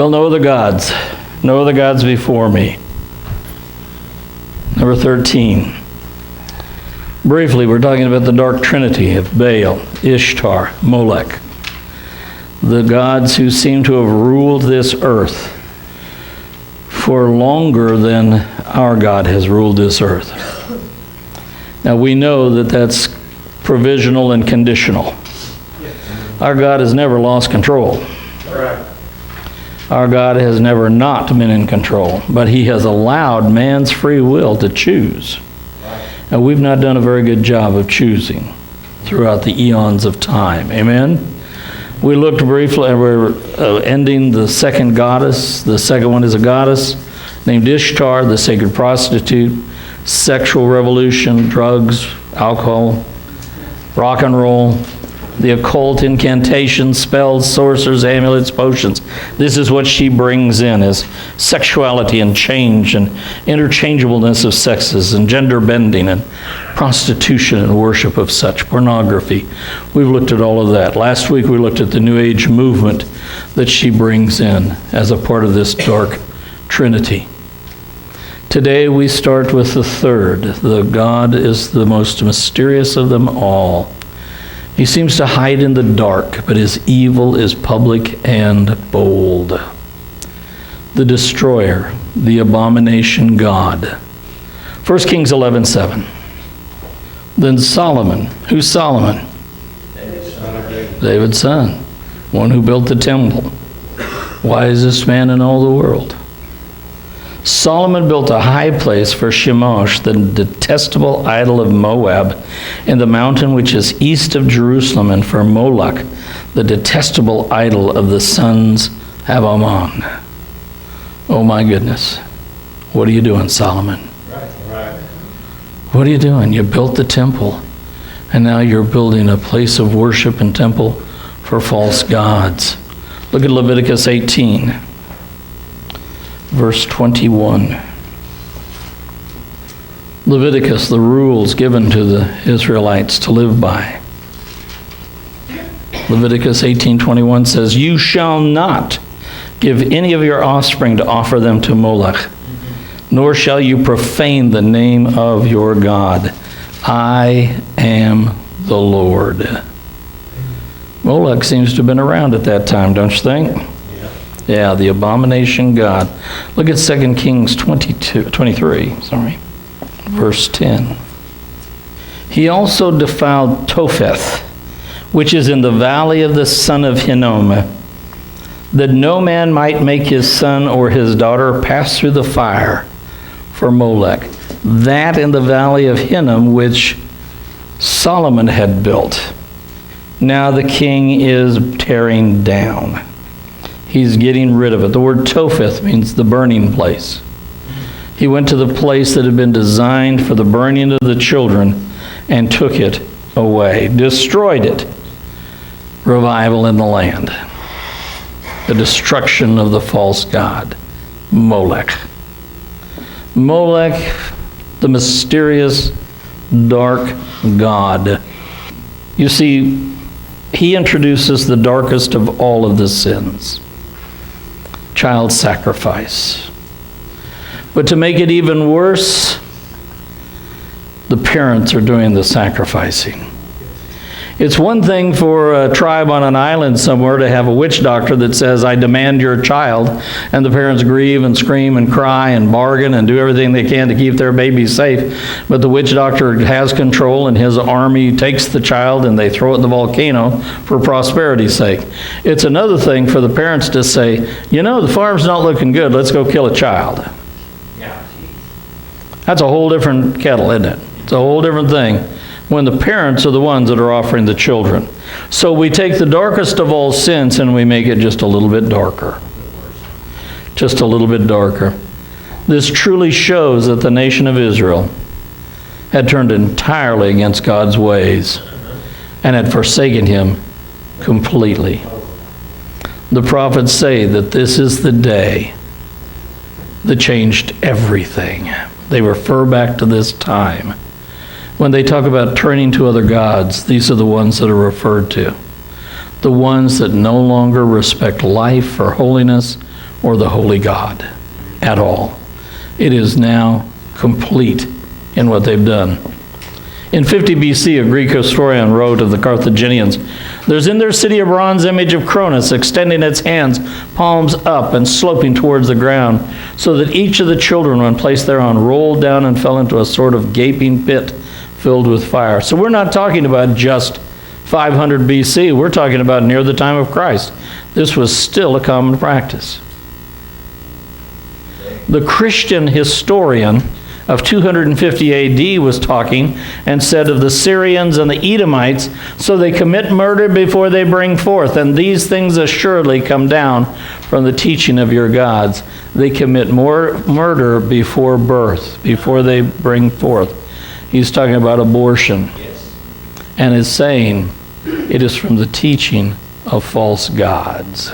Well, no other gods. No other gods before me. Number 13. Briefly, we're talking about the dark trinity of Baal, Ishtar, Molech. The gods who seem to have ruled this earth for longer than our God has ruled this earth. Now we know that that's provisional and conditional. Our God has never lost control. Our God has never not been in control, but he has allowed man's free will to choose. And we've not done a very good job of choosing throughout the eons of time. Amen? We looked briefly, and we're ending the second goddess. The second one is a goddess named Ishtar, the sacred prostitute, sexual revolution, drugs, alcohol, rock and roll, the occult, incantations, spells, sorcerers, amulets, potions. This is what she brings in, is sexuality and change and interchangeableness of sexes and gender bending and prostitution and worship of such, pornography. We've looked at all of that. Last week we looked at the New Age movement that she brings in as a part of this dark trinity. Today we start with the third. The God is the most mysterious of them all. He seems to hide in the dark, but his evil is public and bold. The destroyer, the abomination God. 1 Kings 11:7. Then Solomon. Who's Solomon? David's son. One who built the temple. Wisest man in all the world. Solomon built a high place for Chemosh, the detestable idol of Moab, in the mountain which is east of Jerusalem, and for Moloch, the detestable idol of the sons of Ammon. Oh my goodness. What are you doing, Solomon? Right. What are you doing? You built the temple, and now you're building a place of worship and temple for false gods. Look at Leviticus 18. Verse 21. Leviticus, the rules given to the Israelites to live by. Leviticus 18:21 says, "You shall not give any of your offspring to offer them to Molech, nor shall you profane the name of your God. I am the Lord." Molech seems to have been around at that time, don't you think? Yeah, the abomination God. Look at 2 Kings 23, verse 10. He also defiled Topheth, which is in the valley of the son of Hinnom, that no man might make his son or his daughter pass through the fire for Molech. That in the valley of Hinnom, which Solomon had built. Now the king is tearing down. He's getting rid of it. The word Topheth means the burning place. He went to the place that had been designed for the burning of the children and took it away, destroyed it. Revival in the land. The destruction of the false god, Molech. Molech, the mysterious, dark god. You see, he introduces the darkest of all of the sins. Child sacrifice. But to make it even worse, the parents are doing the sacrificing. It's one thing for a tribe on an island somewhere to have a witch doctor that says, "I demand your child," and the parents grieve and scream and cry and bargain and do everything they can to keep their baby safe. But the witch doctor has control, and his army takes the child and they throw it in the volcano for prosperity's sake. It's another thing for the parents to say, "You know, the farm's not looking good, let's go kill a child." That's a whole different kettle, isn't it? It's a whole different thing when the parents are the ones that are offering the children. So we take the darkest of all sins and we make it just a little bit darker. Just a little bit darker. This truly shows that the nation of Israel had turned entirely against God's ways and had forsaken him completely. The prophets say that this is the day that changed everything. They refer back to this time. When they talk about turning to other gods, these are the ones that are referred to. The ones that no longer respect life or holiness or the holy God at all. It is now complete in what they've done. In 50 BC, a Greek historian wrote of the Carthaginians, "There's in their city a bronze image of Cronus, extending its hands, palms up and sloping towards the ground, so that each of the children, when placed thereon, rolled down and fell into a sort of gaping pit filled with fire." So we're not talking about just 500 BC. We're talking about near the time of Christ. This was still a common practice. The Christian historian of 250 AD was talking and said of the Syrians and the Edomites, "So they commit murder before they bring forth, and these things assuredly come down from the teaching of your gods." They commit more murder before birth, before they bring forth. He's talking about abortion, and is saying it is from the teaching of false gods.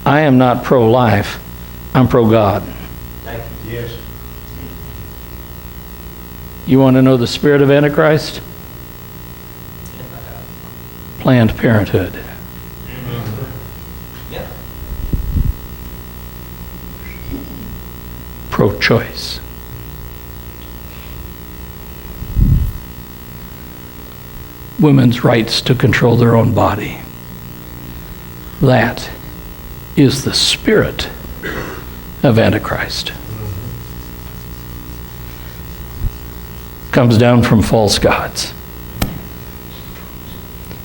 I am not pro-life, I'm pro-God. Yes. You want to know the spirit of Antichrist? Planned Parenthood. Yeah. Pro-choice. Women's rights to control their own body. That is the spirit of Antichrist. Comes down from false gods.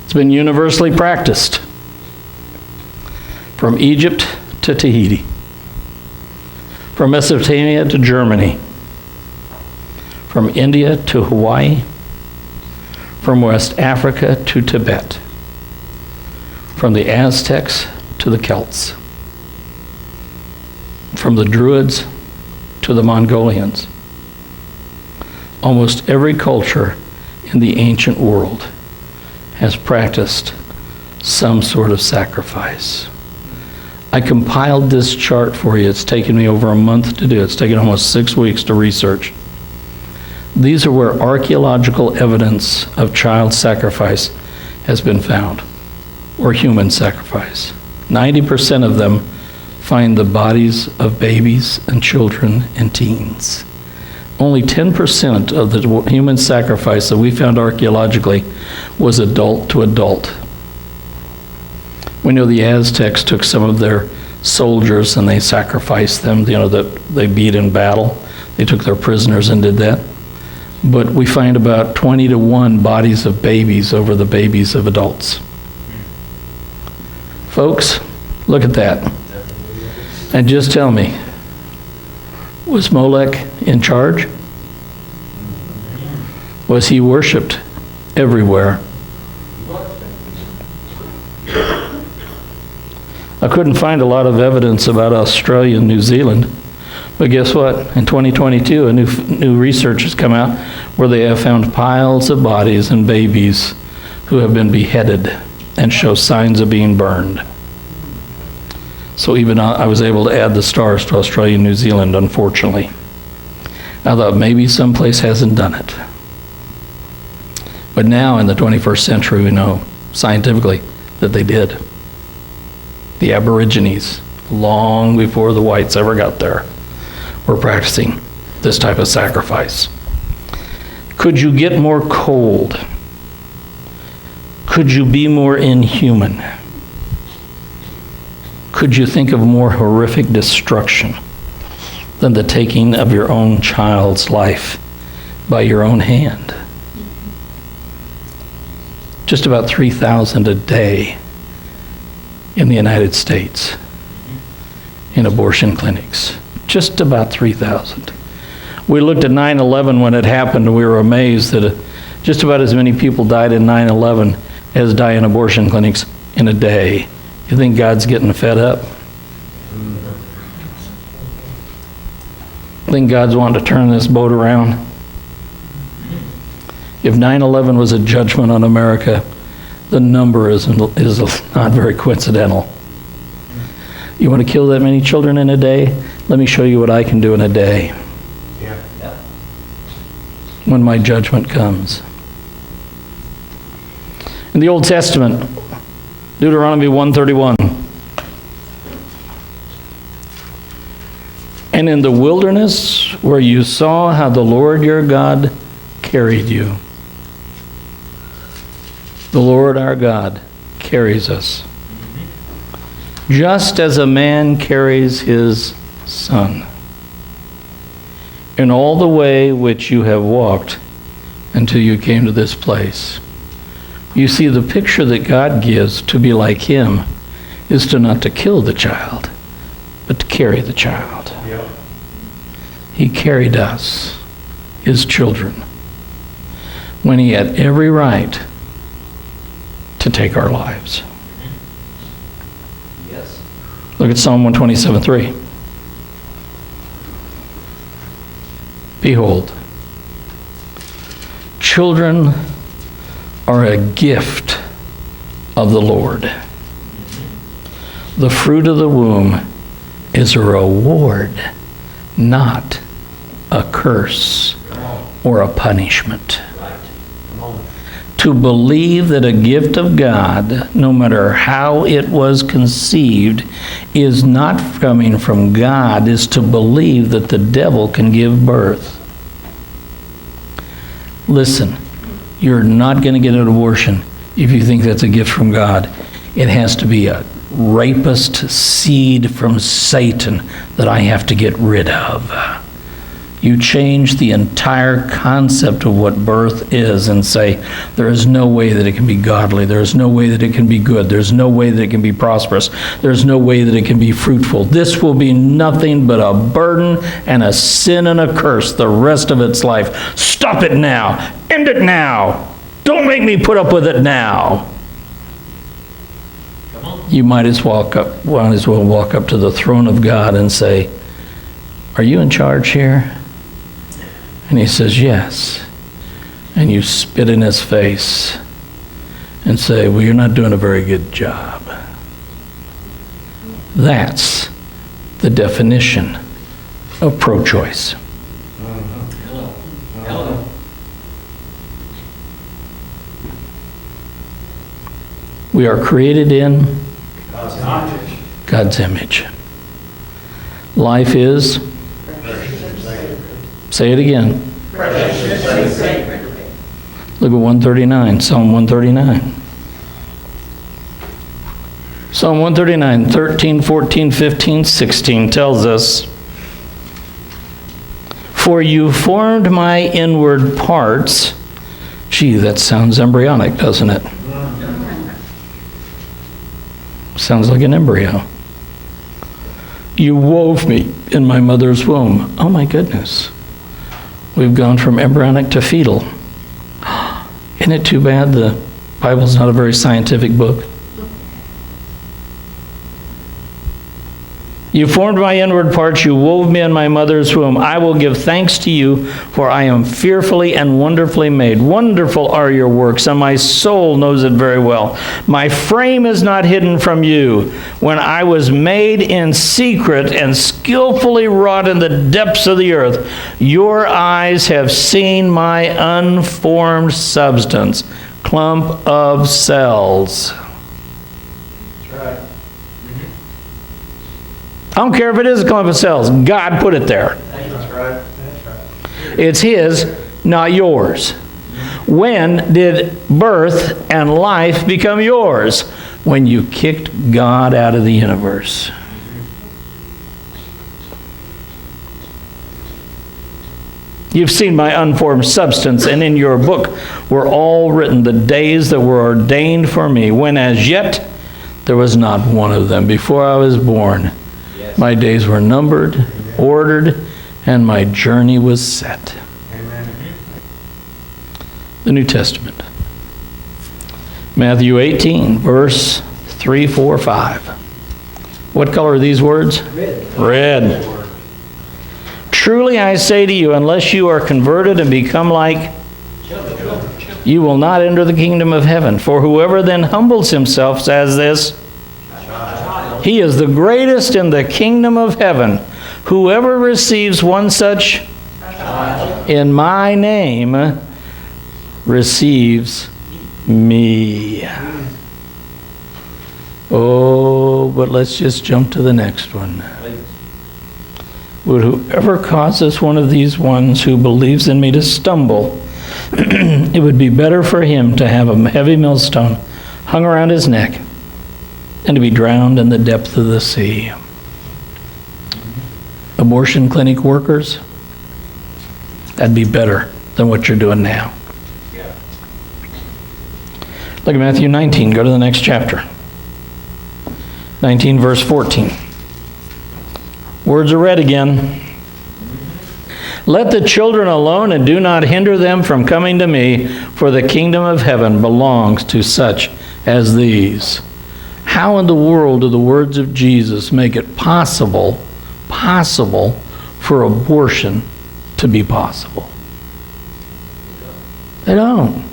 It's been universally practiced from Egypt to Tahiti, from Mesopotamia to Germany, from India to Hawaii, from West Africa to Tibet, from the Aztecs to the Celts, from the Druids to the Mongolians. Almost every culture in the ancient world has practiced some sort of sacrifice. I compiled this chart for you. It's taken me over a month to do. It's taken almost 6 weeks to research. These are where archaeological evidence of child sacrifice has been found, or human sacrifice. 90% of them find the bodies of babies and children and teens. Only 10% of the human sacrifice that we found archaeologically was adult to adult. We know the Aztecs took some of their soldiers and they sacrificed them, that they beat in battle. They took their prisoners and did that. But we find about 20-to-1 bodies of babies over the babies of adults. Folks, look at that. And just tell me, was Molech in charge? Was he worshipped everywhere? I couldn't find a lot of evidence about Australia and New Zealand, but guess what? In 2022, a new research has come out where they have found piles of bodies and babies who have been beheaded and show signs of being burned. So even I was able to add the stars to Australia and New Zealand, unfortunately. I thought maybe someplace hasn't done it. But now in the 21st century, we know scientifically that they did. The Aborigines, long before the whites ever got there, were practicing this type of sacrifice. Could you get more cold? Could you be more inhuman? Could you think of more horrific destruction than the taking of your own child's life by your own hand? Just about 3,000 a day in the United States in abortion clinics. Just about 3,000. We looked at 9/11 when it happened, and we were amazed that just about as many people died in 9/11 as die in abortion clinics in a day. You think God's getting fed up? Think God's wanting to turn this boat around? If 9/11 was a judgment on America, the number is not very coincidental. You want to kill that many children in a day? Let me show you what I can do in a day. Yeah. When my judgment comes. In the Old Testament, Deuteronomy 1:31, and in the wilderness where you saw how the Lord your God carried you. The Lord our God carries us, just as a man carries his son, in all the way which you have walked until you came to this place. You see, the picture that God gives to be like him is to not to kill the child, but to carry the child. Yep. He carried us, his children, when he had every right to take our lives. Yes. Look at Psalm 127:3. Behold, children are a gift of the Lord. The fruit of the womb is a reward, not a curse or a punishment. Right. Come on. To believe that a gift of God, no matter how it was conceived, is not coming from God, is to believe that the devil can give birth. Listen, you're not going to get an abortion if you think that's a gift from God. It has to be a rapist seed from Satan that I have to get rid of. You change the entire concept of what birth is and say, there is no way that it can be godly. There is no way that it can be good. There's no way that it can be prosperous. There's no way that it can be fruitful. This will be nothing but a burden and a sin and a curse the rest of its life. Stop it now. End it now. Don't make me put up with it now. You might as well walk up to the throne of God and say, are you in charge here? And he says, yes. And you spit in his face and say, well, you're not doing a very good job. That's the definition of pro-choice. We are created in God's image. Life is, say it again. Look at 139, Psalm 139. Psalm 139, 13, 14, 15, 16 tells us, for you formed my inward parts. Gee, that sounds embryonic, doesn't it? Sounds like an embryo. You wove me in my mother's womb. Oh my goodness. We've gone from embryonic to fetal. Isn't it too bad the Bible's not a very scientific book? You formed my inward parts. You wove me in my mother's womb. I will give thanks to you, for I am fearfully and wonderfully made. Wonderful are your works, and my soul knows it very well. My frame is not hidden from you. When I was made in secret and skillfully wrought in the depths of the earth, your eyes have seen my unformed substance, clump of cells. That's right. I don't care if it is a clump of cells. God put it there. That's right. That's right. It's his, not yours. When did birth and life become yours? When you kicked God out of the universe. You've seen my unformed substance, and in your book were all written the days that were ordained for me, when as yet there was not one of them. Before I was born, my days were numbered, ordered, and my journey was set. Amen. The New Testament. Matthew 18, verse 3, 4, 5. What color are these words? Red. Truly I say to you, unless you are converted and become like, you will not enter the kingdom of heaven. For whoever then humbles himself as this, he is the greatest in the kingdom of heaven. Whoever receives one such in my name receives me. Oh, but let's just jump to the next one. would whoever causes one of these ones who believes in me to stumble, it would be better for him to have a heavy millstone hung around his neck and to be drowned in the depth of the sea. Abortion clinic workers, that'd be better than what you're doing now. Yeah. Look at Matthew 19. Go to the next chapter. 19, verse 14. Words are read again. Let the children alone and do not hinder them from coming to me, for the kingdom of heaven belongs to such as these. How in the world do the words of Jesus make it possible for abortion to be possible? They don't.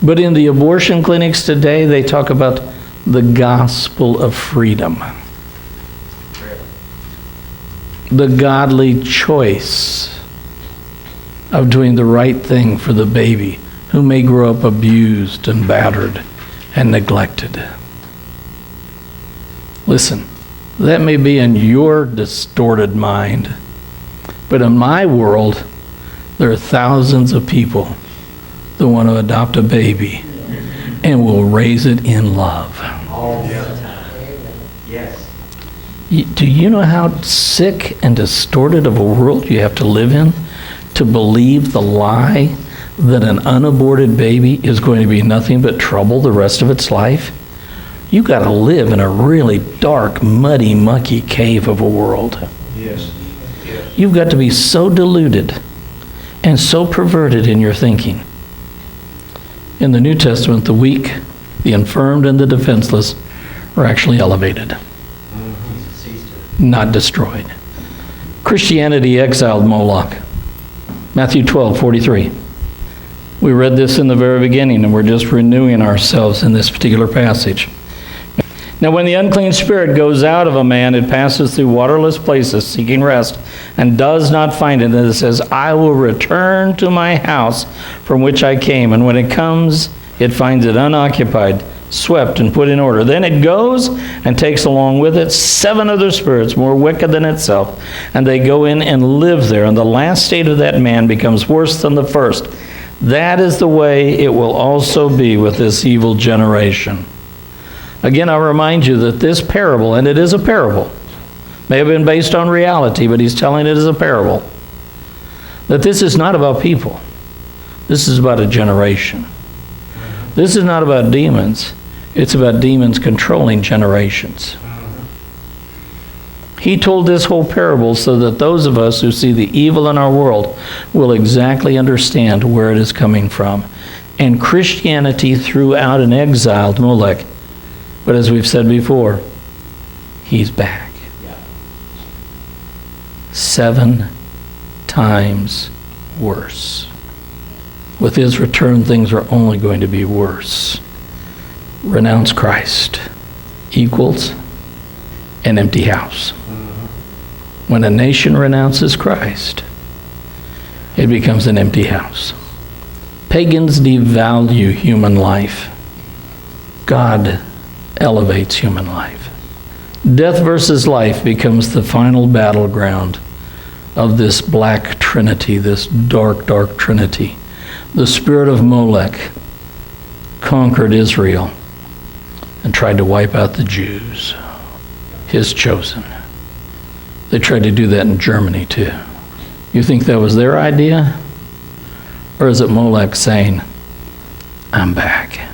But in the abortion clinics today, they talk about the gospel of freedom. The godly choice of doing the right thing for the baby who may grow up abused and battered and neglected. Listen, that may be in your distorted mind, but in my world, there are thousands of people that want to adopt a baby and will raise it in love. All the time. Yes. Do you know how sick and distorted of a world you have to live in to believe the lie that an unaborted baby is going to be nothing but trouble the rest of its life? You got to live in a really dark, muddy, mucky cave of a world. Yes. Yes. You've got to be so deluded and so perverted in your thinking. In the New Testament, the weak, the infirmed, and the defenseless are actually elevated, not destroyed. Christianity exiled Moloch. Matthew 12:43. We read this in the very beginning, and we're just renewing ourselves in this particular passage. Now, when the unclean spirit goes out of a man, it passes through waterless places, seeking rest, and does not find it. And it says, I will return to my house from which I came. And when it comes, it finds it unoccupied, swept, and put in order. Then it goes and takes along with it 7 other spirits more wicked than itself, and they go in and live there. And the last state of that man becomes worse than the first. That is the way it will also be with this evil generation. Again, I'll remind you that this parable, and it is a parable, may have been based on reality, but he's telling it as a parable, that this is not about people. This is about a generation. This is not about demons. It's about demons controlling generations. He told this whole parable so that those of us who see the evil in our world will exactly understand where it is coming from. And Christianity threw out and exiled Molech. But as we've said before, he's back. 7 times worse. With his return, things are only going to be worse. Renounce Christ equals an empty house. When a nation renounces Christ, it becomes an empty house. Pagans devalue human life. God elevates human life. Death versus life becomes the final battleground of this black trinity, this dark, dark trinity. The spirit of Molech conquered Israel and tried to wipe out the Jews, his chosen. They tried to do that in Germany too. You think that was their idea? Or is it Molech saying, I'm back?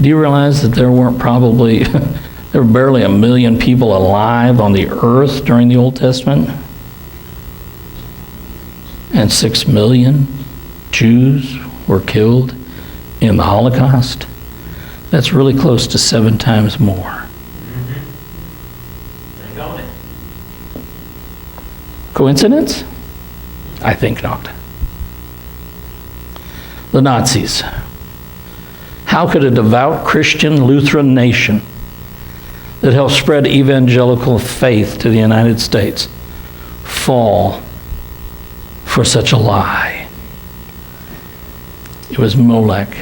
Do you realize that there weren't probably, there were barely 1 million people alive on the earth during the Old Testament? And 6 million Jews were killed in the Holocaust? That's really close to 7 times more. Coincidence? I think not. The Nazis. How could a devout Christian Lutheran nation that helped spread evangelical faith to the United States fall for such a lie? It was Molech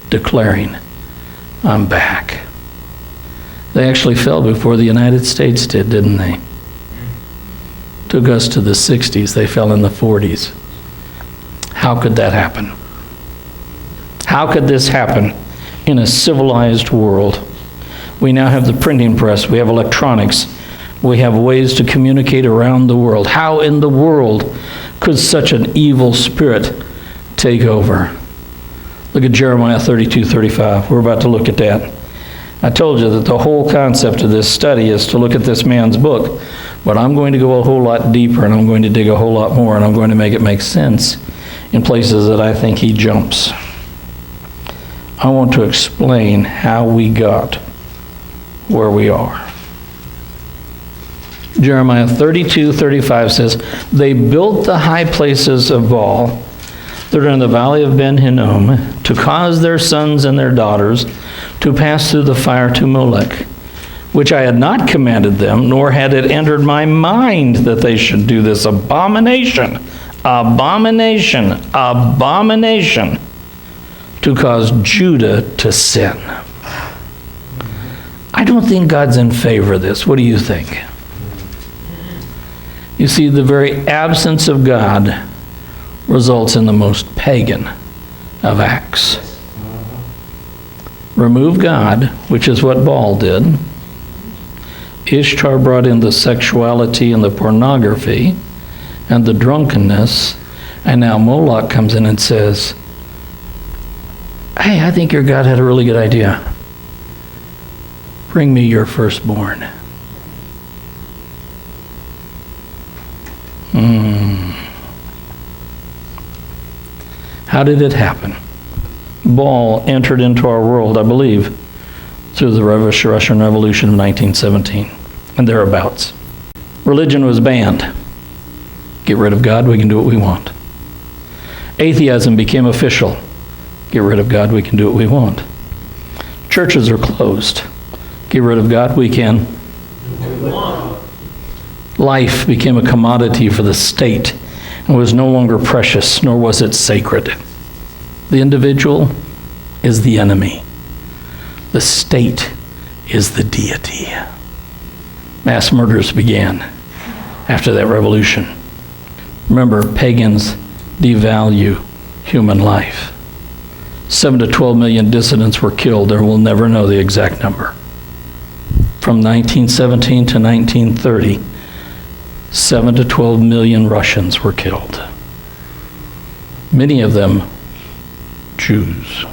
declaring, I'm back. They actually fell before the United States did, didn't they? Took us to the 60s. They fell in the 40s. How could that happen? How could this happen in a civilized world? We now have the printing press. We have electronics. We have ways to communicate around the world. How in the world could such an evil spirit take over? Look at Jeremiah 32:35. We're about to look at that. I told you that the whole concept of this study is to look at this man's book, but I'm going to go a whole lot deeper, and I'm going to dig a whole lot more, and I'm going to make it make sense in places that I think he jumps. I want to explain how we got where we are. Jeremiah 32:35 says, "They built the high places of Baal that are in the valley of Ben Hinnom to cause their sons and their daughters to pass through the fire to Molech, which I had not commanded them, nor had it entered my mind that they should do this abomination, abomination, abomination, to cause Judah to sin." I don't think God's in favor of this. What do you think? You see, the very absence of God results in the most pagan of acts. Remove God, which is what Baal did. Ishtar brought in the sexuality and the pornography and the drunkenness, and now Moloch comes in and says, "Hey, I think your God had a really good idea. Bring me your firstborn." How did it happen? Baal entered into our world, I believe, through the Russian Revolution of 1917 and thereabouts. Religion was banned. Get rid of God, we can do what we want. Atheism became official. Get rid of God, we can do what we want. Churches are closed. Get rid of God, we can. Life became a commodity for the state and was no longer precious, nor was it sacred. The individual is the enemy. The state is the deity. Mass murders began after that revolution. Remember, pagans devalue human life. 7 to 12 million dissidents were killed, or we'll never know the exact number. From 1917 to 1930, 7 to 12 million Russians were killed. Many of them Jews.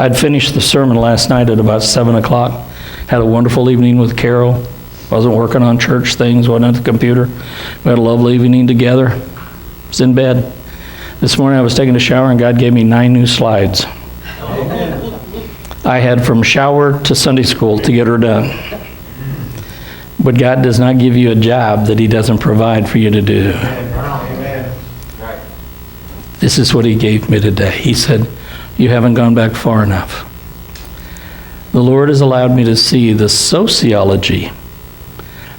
I'd finished the sermon last night at about 7 o'clock. Had a wonderful evening with Carol. Wasn't working on church things, wasn't at the computer. We had a lovely evening together. Was in bed. This morning I was taking a shower and God gave me 9 new slides. I had from shower to Sunday school to get her done. But God does not give you a job that He doesn't provide for you to do. This is what He gave me today. He said, "You haven't gone back far enough." The Lord has allowed me to see the sociology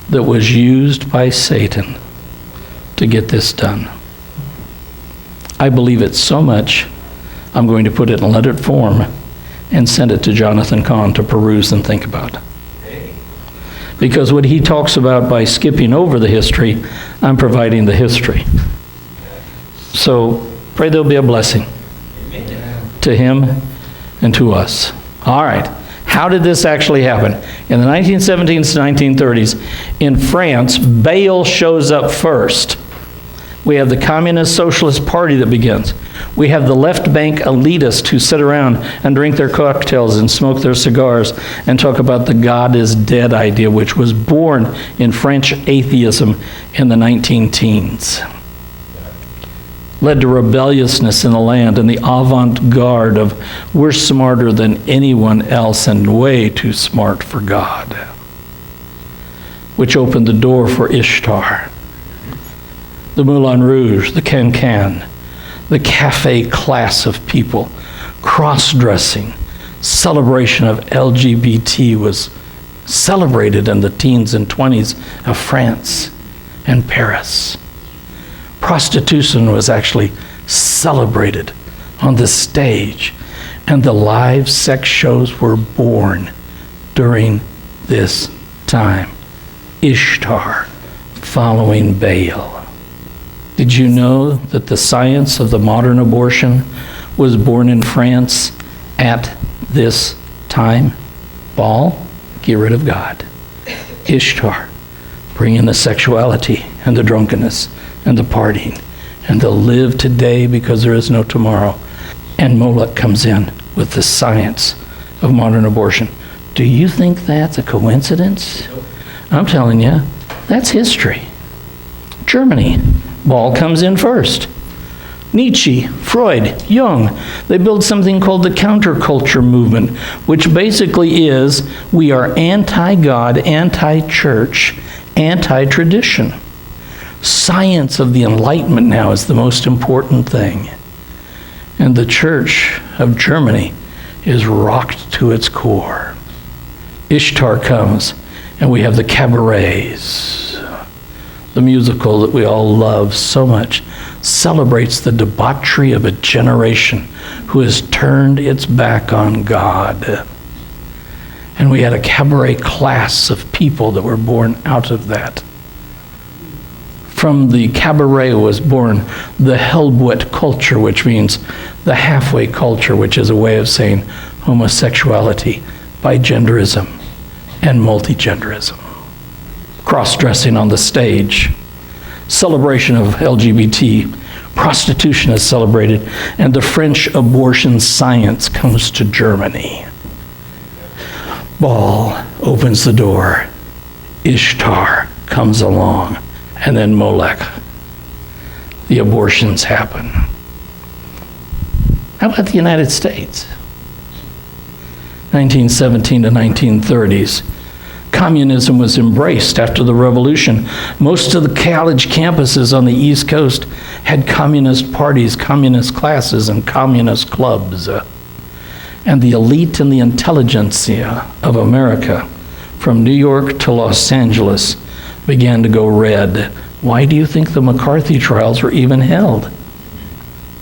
that was used by Satan to get this done. I believe it so much, I'm going to put it in lettered form and send it to Jonathon Cahn to peruse and think about. Because what he talks about by skipping over the history, I'm providing the history. So pray there'll be a blessing to him and to us. All right. How did this actually happen? In the 1917s to 1930s, in France, Baal shows up first. We have the Communist Socialist Party that begins. We have the left bank elitists who sit around and drink their cocktails and smoke their cigars and talk about the God is dead idea, which was born in French atheism in the 19-teens. Led to rebelliousness in the land and the avant-garde of we're smarter than anyone else and way too smart for God, which opened the door for Ishtar, the Moulin Rouge, the Cancan, the cafe class of people, cross-dressing, celebration of LGBT was celebrated in the teens and 20s of France and Paris. Prostitution was actually celebrated on the stage, and the live sex shows were born during this time. Ishtar following Baal. Did you know that the science of the modern abortion was born in France at this time? Baal, get rid of God. Ishtar, bring in the sexuality and the drunkenness and the partying, and they'll live today because there is no tomorrow. And Moloch comes in with the science of modern abortion. Do you think that's a coincidence? I'm telling you, that's history. Germany, Baal comes in first. Nietzsche, Freud, Jung, they build something called the counterculture movement, which basically is we are anti-God, anti-church, anti-tradition. Science of the Enlightenment now is the most important thing. And the Church of Germany is rocked to its core. Ishtar comes, and we have the cabarets. The musical that we all love so much celebrates the debauchery of a generation who has turned its back on God. And we had a cabaret class of people that were born out of that. From the cabaret was born the Helbwit culture, which means the halfway culture, which is a way of saying homosexuality, bigenderism, and multigenderism. Cross-dressing on the stage, celebration of LGBT, prostitution is celebrated, and the French abortion science comes to Germany. Baal opens the door, Ishtar comes along, and then Molech. The abortions happen. How about the United States? 1917 to 1930s. Communism was embraced after the revolution. Most of the college campuses on the East Coast had communist parties, communist classes, and communist clubs. And the elite and the intelligentsia of America, from New York to Los Angeles, began to go red. Why do you think the McCarthy trials were even held?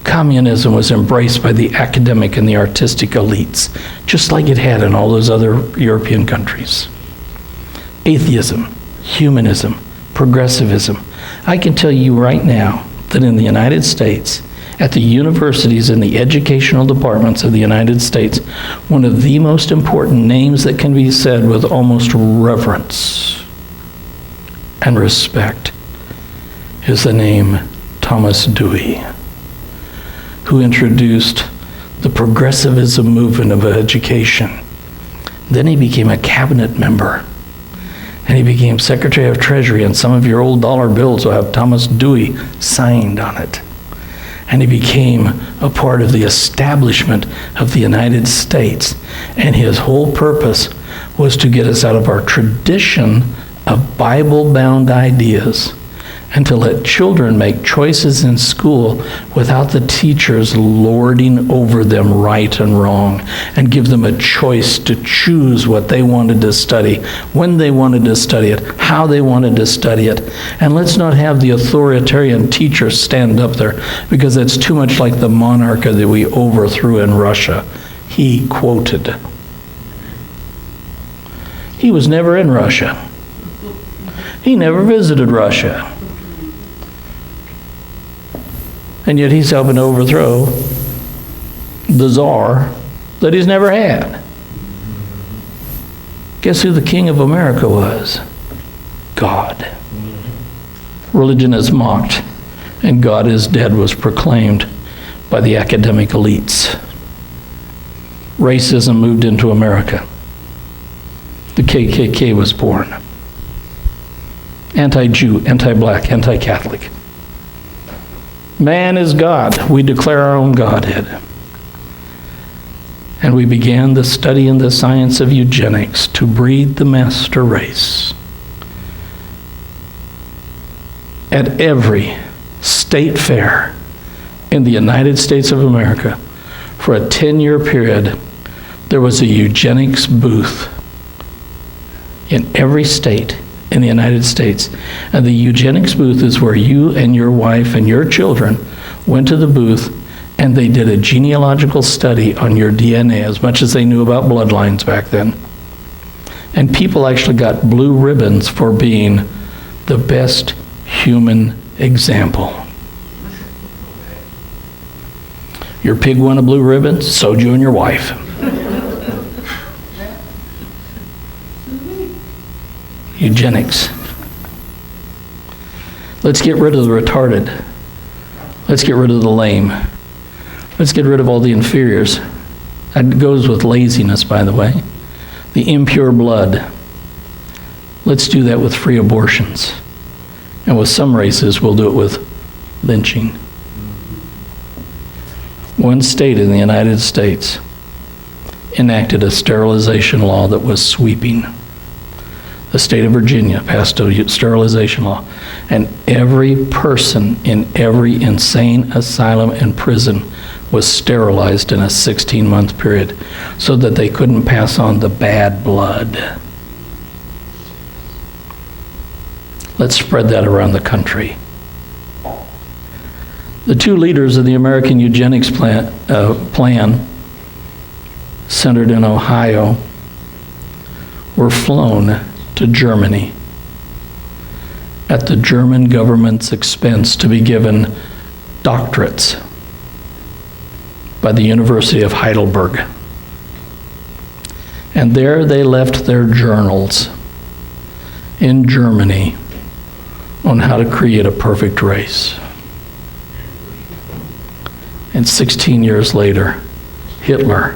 Communism was embraced by the academic and the artistic elites, just like it had in all those other European countries. Atheism, humanism, progressivism. I can tell you right now that in the United States, at the universities and the educational departments of the United States, one of the most important names that can be said with almost reverence and respect is the name Thomas Dewey, who introduced the progressivism movement of education. Then he became a cabinet member, and he became Secretary of Treasury, and some of your old dollar bills will have Thomas Dewey signed on it. And he became a part of the establishment of the United States, and his whole purpose was to get us out of our tradition of Bible-bound ideas and to let children make choices in school without the teachers lording over them right and wrong, and give them a choice to choose what they wanted to study, when they wanted to study it, how they wanted to study it. And let's not have the authoritarian teacher stand up there, because it's too much like the monarchy that we overthrew in Russia. He quoted. He was never in Russia. He never visited Russia. And yet he's helping to overthrow the czar that he's never had. Guess who the king of America was? God. Religion is mocked, and God is dead was proclaimed by the academic elites. Racism moved into America. The KKK was born. Anti-Jew, anti-black, anti-Catholic. Man is God. We declare our own Godhead. And we began the study in the science of eugenics to breed the master race. At every state fair in the United States of America, for a 10-year period, there was a eugenics booth. in every state in the United States. And the eugenics booth is where you and your wife and your children went to the booth and they did a genealogical study on your DNA, as much as they knew about bloodlines back then. And people actually got blue ribbons for being the best human example. Your pig won a blue ribbon, so did you and your wife. Eugenics. Let's get rid of the retarded. Let's get rid of the lame. Let's get rid of all the inferiors. That goes with laziness, by the way. The impure blood. Let's do that with free abortions. And with some races, we'll do it with lynching. One state in the United States enacted a sterilization law that was sweeping. The state of Virginia passed a sterilization law, and every person in every insane asylum and prison was sterilized in a 16-month period so that they couldn't pass on the bad blood. Let's spread that around the country. The two leaders of the American eugenics plan, centered in Ohio, were flown to Germany at the German government's expense to be given doctorates by the University of Heidelberg. And there they left their journals in Germany on how to create a perfect race. And 16 years later, Hitler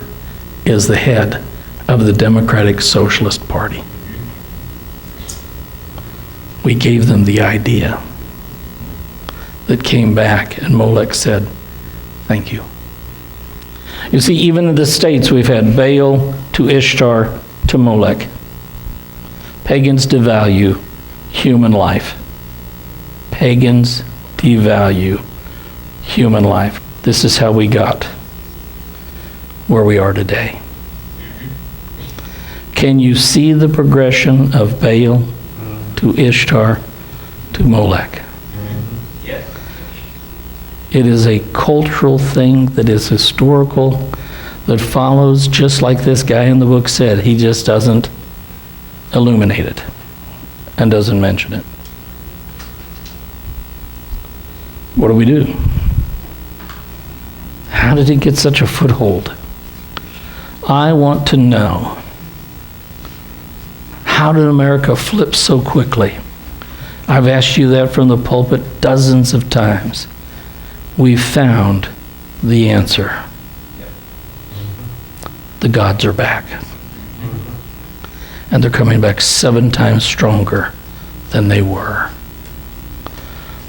is the head of the Democratic Socialist Party. We gave them the idea that came back, and MOLECH said, thank you. You see, even in the States, we've had Baal to Ishtar to MOLECH. Pagans devalue human life. Pagans devalue human life. This is how we got where we are today. Can you see the progression of Baal to Ishtar to MOLECH? Yes. It is a cultural thing that is historical, that follows, just like this guy in the book said. He just doesn't illuminate it and doesn't mention it. What do we do? How did it get such a foothold? I want to know, how did America flip so quickly? I've asked you that from the pulpit dozens of times. We found the answer. The gods are back. And they're coming back 7 times stronger than they were.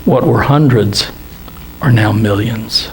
What were hundreds are now millions.